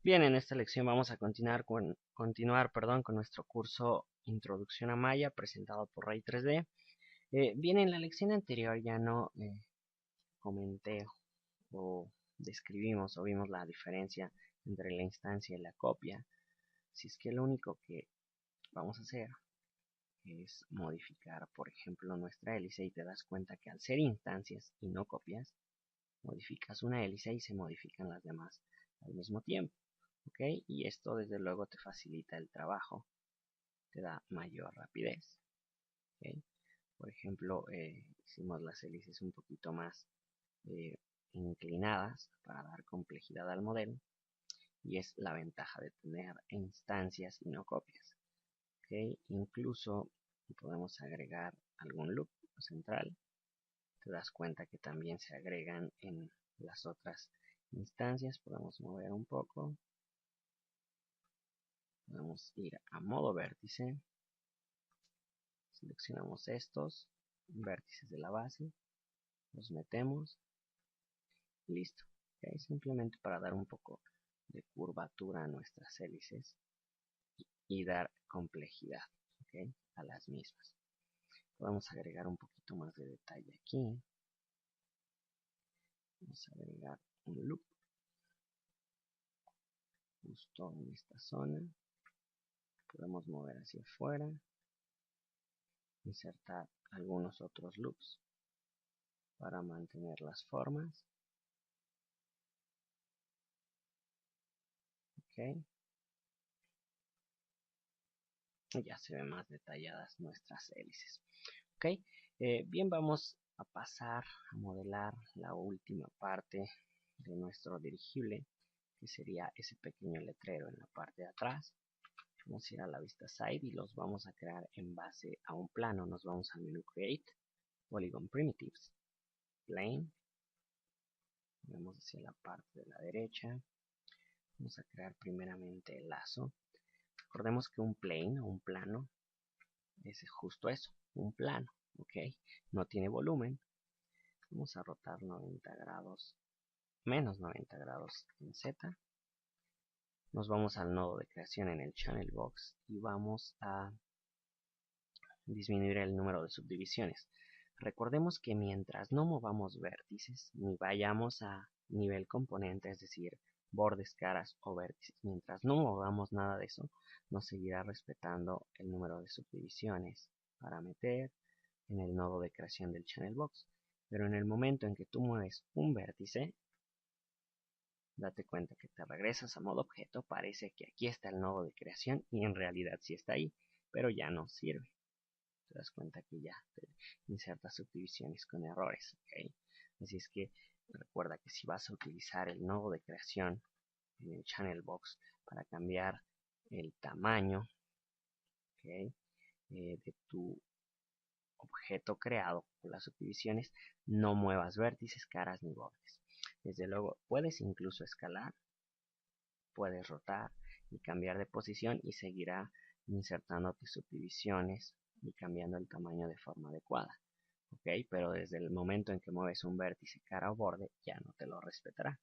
Bien, en esta lección vamos a continuar con nuestro curso Introducción a Maya presentado por Ray 3D. Bien, en la lección anterior ya no comenté o describimos o vimos la diferencia entre la instancia y la copia. Si es que lo único que vamos a hacer es modificar, por ejemplo, nuestra hélice y te das cuenta que al ser instancias y no copias, modificas una hélice y se modifican las demás al mismo tiempo. ¿Ok? Y esto desde luego te facilita el trabajo, te da mayor rapidez. ¿Ok? Por ejemplo, hicimos las hélices un poquito más inclinadas para dar complejidad al modelo y es la ventaja de tener instancias y no copias. ¿Ok? Incluso podemos agregar algún loop central. Te das cuenta que también se agregan en las otras instancias. Podemos mover un poco. Podemos ir a modo vértice. Seleccionamos estos vértices de la base. Los metemos. Y listo. ¿Okay? Simplemente para dar un poco de curvatura a nuestras hélices. Y dar complejidad. ¿Okay? A las mismas. Podemos agregar un poquito más de detalle aquí. Vamos a agregar un loop. Justo en esta zona. Podemos mover hacia afuera. Insertar algunos otros loops para mantener las formas. Ok. Y ya se ven más detalladas nuestras hélices. Ok. Bien, vamos a pasar a modelar la última parte de nuestro dirigible, que sería ese pequeño letrero en la parte de atrás. Vamos a ir a la vista side y los vamos a crear en base a un plano. Nos vamos al menú Create, Polygon Primitives, Plane. Vemos hacia la parte de la derecha. Vamos a crear primeramente el lazo. Recordemos que un plane o un plano es justo eso, un plano, ¿ok? No tiene volumen. Vamos a rotar 90 grados, menos 90 grados en Z. Nos vamos al nodo de creación en el Channel Box y vamos a disminuir el número de subdivisiones. Recordemos que mientras no movamos vértices ni vayamos a nivel componente, es decir, bordes, caras o vértices, mientras no movamos nada de eso, nos seguirá respetando el número de subdivisiones para meter en el nodo de creación del Channel Box. Pero en el momento en que tú mueves un vértice, date cuenta que te regresas a modo objeto, parece que aquí está el nodo de creación y en realidad sí está ahí, pero ya no sirve. Te das cuenta que ya te insertas subdivisiones con errores, ¿ok? Así es que recuerda que si vas a utilizar el nodo de creación en el Channel Box para cambiar el tamaño, ¿ok? De tu objeto creado por las subdivisiones, no muevas vértices, caras ni bordes. Desde luego, puedes incluso escalar, puedes rotar y cambiar de posición y seguirá insertando tus subdivisiones y cambiando el tamaño de forma adecuada. ¿Ok? Pero desde el momento en que mueves un vértice, cara o borde, ya no te lo respetará.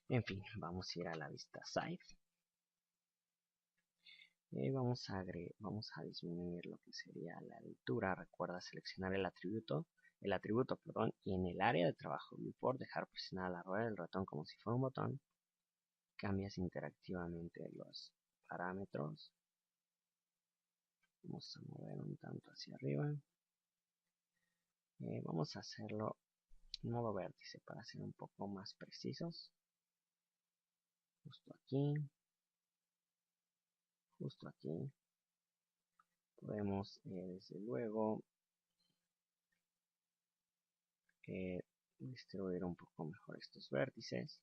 En fin, vamos a ir a la vista side. Vamos a disminuir lo que sería la altura. Recuerda seleccionar el atributo, y en el área de trabajo viewport dejar presionada la rueda del ratón como si fuera un botón. Cambias interactivamente los parámetros. Vamos a mover un tanto hacia arriba. Vamos a hacerlo en modo vértice para ser un poco más precisos. Justo aquí. Justo aquí. Podemos, desde luego, distribuir un poco mejor estos vértices.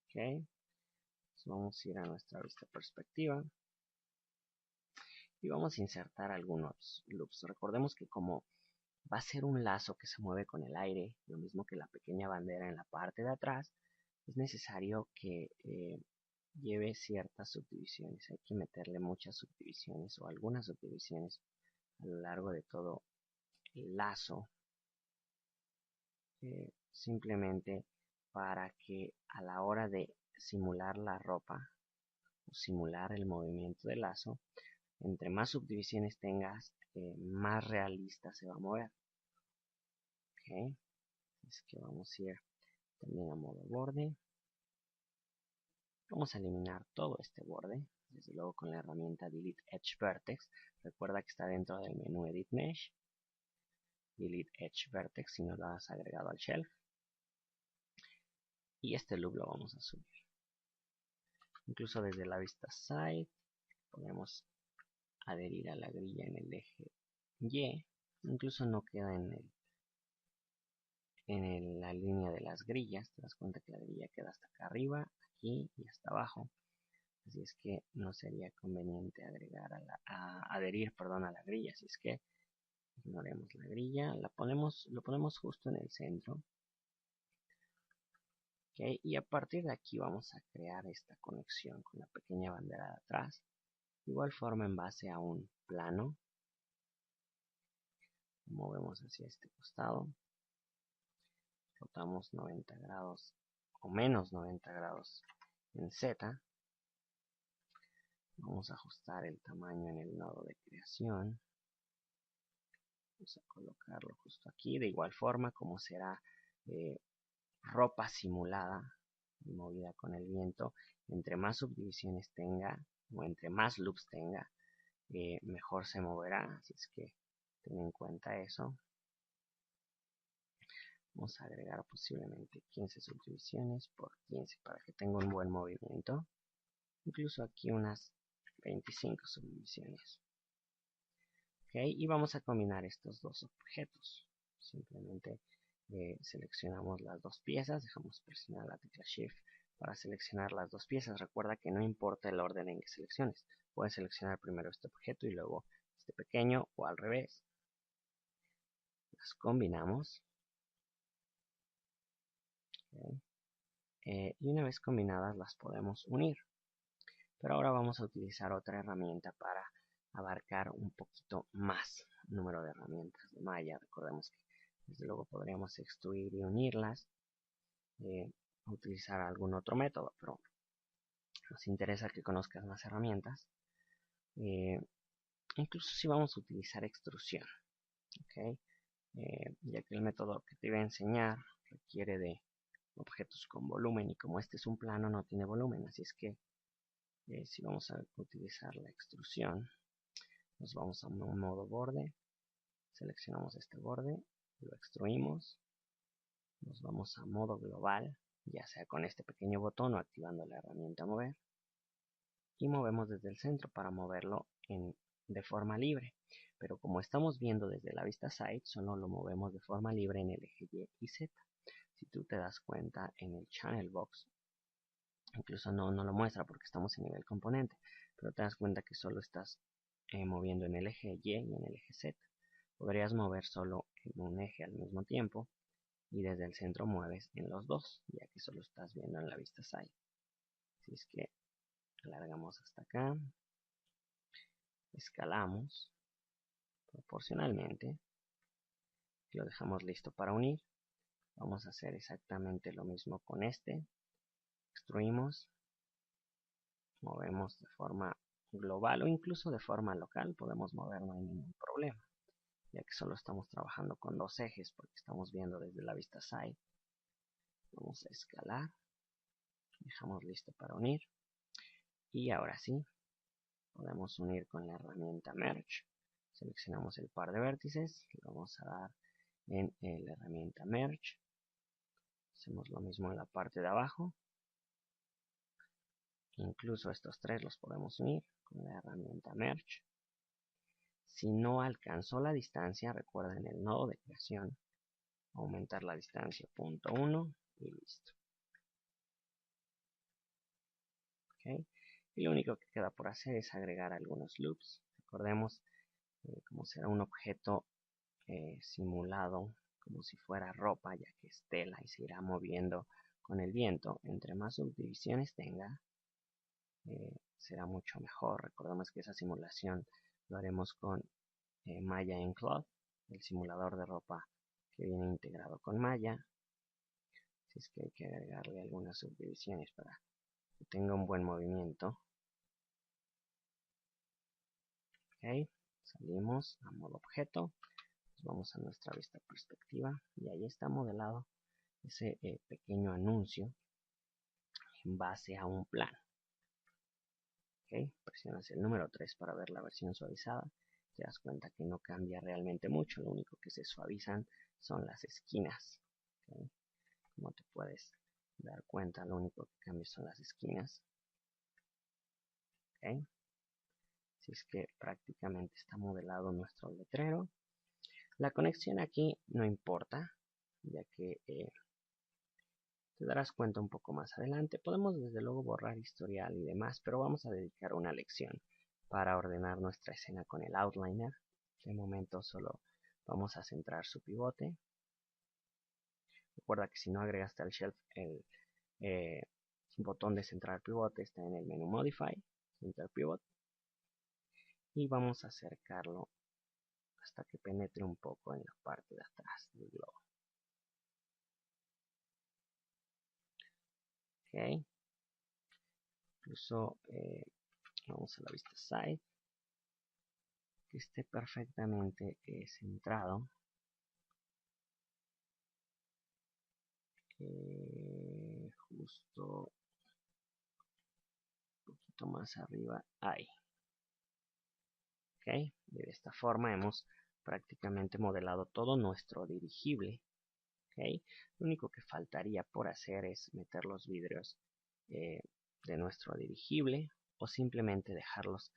Ok. Entonces vamos a ir a nuestra vista perspectiva. Y vamos a insertar algunos loops. Recordemos que como va a ser un lazo que se mueve con el aire, lo mismo que la pequeña bandera en la parte de atrás, es necesario que lleve ciertas subdivisiones. Hay que meterle muchas subdivisiones o algunas subdivisiones a lo largo de todo lazo simplemente para que a la hora de simular la ropa o simular el movimiento del lazo, entre más subdivisiones tengas, más realista se va a mover. Ok, es que vamos a ir también a modo borde. Vamos a eliminar todo este borde, desde luego con la herramienta Delete Edge Vertex. Recuerda que está dentro del menú Edit Mesh. Delete Edge Vertex si no lo has agregado al shelf. Y este loop lo vamos a subir. Incluso desde la vista side podemos adherir a la grilla en el eje Y. Incluso no queda en la línea de las grillas. Te das cuenta que la grilla queda hasta acá arriba, aquí y hasta abajo. Así es que no sería conveniente agregar adherir a la grilla. Así es que ignoremos la grilla, lo ponemos justo en el centro. Okay, y a partir de aquí vamos a crear esta conexión con la pequeña bandera de atrás. De igual forma en base a un plano. Lo movemos hacia este costado. Rotamos 90 grados o menos 90 grados en Z. Vamos a ajustar el tamaño en el nodo de creación. Vamos a colocarlo justo aquí. De igual forma como será ropa simulada y movida con el viento, entre más subdivisiones tenga o entre más loops tenga, mejor se moverá. Así es que ten en cuenta eso. Vamos a agregar posiblemente 15 subdivisiones por 15 para que tenga un buen movimiento. Incluso aquí unas 25 subdivisiones. Okay, y vamos a combinar estos dos objetos. Simplemente seleccionamos las dos piezas, dejamos presionar la tecla Shift para seleccionar las dos piezas. Recuerda que no importa el orden en que selecciones. Puedes seleccionar primero este objeto y luego este pequeño o al revés. Las combinamos. Okay. Y una vez combinadas las podemos unir. Pero ahora vamos a utilizar otra herramienta para abarcar un poquito más número de herramientas de malla. Recordemos que desde luego podríamos extruir y unirlas, utilizar algún otro método, pero nos interesa que conozcas más herramientas. Incluso si vamos a utilizar extrusión, ¿okay? Ya que el método que te iba a enseñar requiere de objetos con volumen y como este es un plano no tiene volumen, así es que si vamos a utilizar la extrusión, nos vamos a un modo borde, seleccionamos este borde, lo extruimos, nos vamos a modo global, ya sea con este pequeño botón o activando la herramienta mover, y movemos desde el centro para moverlo de forma libre. Pero como estamos viendo desde la vista side, solo lo movemos de forma libre en el eje Y y Z. Si tú te das cuenta en el channel box, incluso no lo muestra porque estamos en nivel componente, pero te das cuenta que solo estás moviendo en el eje Y y en el eje Z. Podrías mover solo en un eje al mismo tiempo y desde el centro mueves en los dos, ya que solo estás viendo en la vista side. Así es que alargamos hasta acá, escalamos proporcionalmente y lo dejamos listo para unir. Vamos a hacer exactamente lo mismo con este. Extruimos, movemos de forma global o incluso de forma local, podemos mover, no hay ningún problema, ya que solo estamos trabajando con dos ejes porque estamos viendo desde la vista side. Vamos a escalar, dejamos listo para unir y ahora sí podemos unir con la herramienta Merge. Seleccionamos el par de vértices, le vamos a dar en la herramienta Merge, hacemos lo mismo en la parte de abajo, incluso estos tres los podemos unir con la herramienta Merge. Si no alcanzó la distancia, recuerda en el nodo de creación, aumentar la distancia 0.1 y listo. Okay. Y lo único que queda por hacer es agregar algunos loops. Recordemos, como será un objeto simulado como si fuera ropa, ya que es tela y se irá moviendo con el viento, entre más subdivisiones tenga, será mucho mejor. Recordemos que esa simulación lo haremos con malla en cloth, el simulador de ropa que viene integrado con Maya. Si es que hay que agregarle algunas subdivisiones para que tenga un buen movimiento. Ok, salimos a modo objeto, vamos a nuestra vista perspectiva y ahí está modelado ese pequeño anuncio en base a un plano. Ok, presionas el número 3 para ver la versión suavizada. Te das cuenta que no cambia realmente mucho, lo único que se suavizan son las esquinas. Okay. Como te puedes dar cuenta, lo único que cambia son las esquinas. Okay. Así es que prácticamente está modelado nuestro letrero. La conexión aquí no importa, ya que te darás cuenta un poco más adelante. Podemos desde luego borrar historial y demás, pero vamos a dedicar una lección para ordenar nuestra escena con el outliner. De momento solo vamos a centrar su pivote. Recuerda que si no agregaste al shelf el botón de centrar pivote, está en el menú Modify, Center Pivot. Y vamos a acercarlo hasta que penetre un poco en la parte de atrás del globo. Ok. Incluso vamos a la vista side. Que esté perfectamente centrado. Justo un poquito más arriba. Ahí. Ok. De esta forma hemos prácticamente modelado todo nuestro dirigible. Okay. Lo único que faltaría por hacer es meter los vidrios de nuestro dirigible o simplemente dejarlos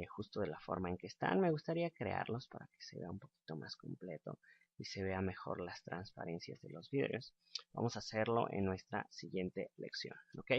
justo de la forma en que están. Me gustaría crearlos para que se vea un poquito más completo y se vea mejor las transparencias de los vidrios. Vamos a hacerlo en nuestra siguiente lección, ¿ok?